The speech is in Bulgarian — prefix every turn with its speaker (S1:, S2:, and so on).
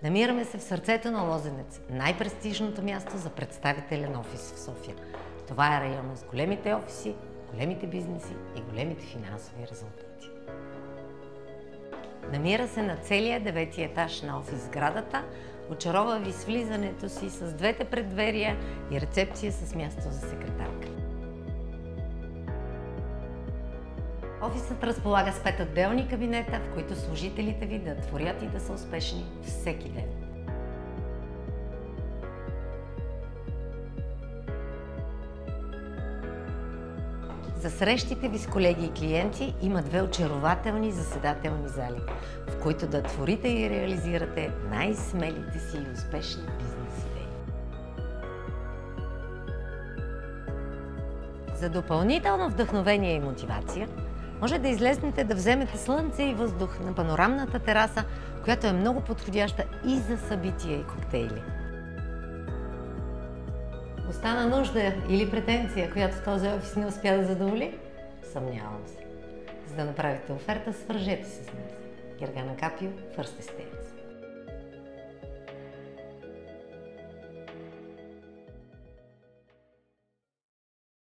S1: Намираме се в сърцето на Лозенец, най-престижното място за представителен офис в София. Това е районът с големите офиси, големите бизнеси и големите финансови резултати. Намира се на целия 9-ти етаж на офис сградата, очарова ви с влизането си с двете преддверия и рецепция с място за секретарка. Офисът разполага с 5 отделни кабинета, в които служителите ви да творят и да са успешни всеки ден. За срещите ви с колеги и клиенти има 2 очарователни заседателни зали, в които да творите и реализирате най-смелите си и успешни бизнес идеи. За допълнително вдъхновение и мотивация, може да излезнете да вземете слънце и въздух на панорамната тераса, която е много подходяща и за събития и коктейли. Остана нужда или претенция, която този офис не успя да задоволи? Съмнявам се. За да направите оферта, свържете се с нас. Гергана Капио, First Estates.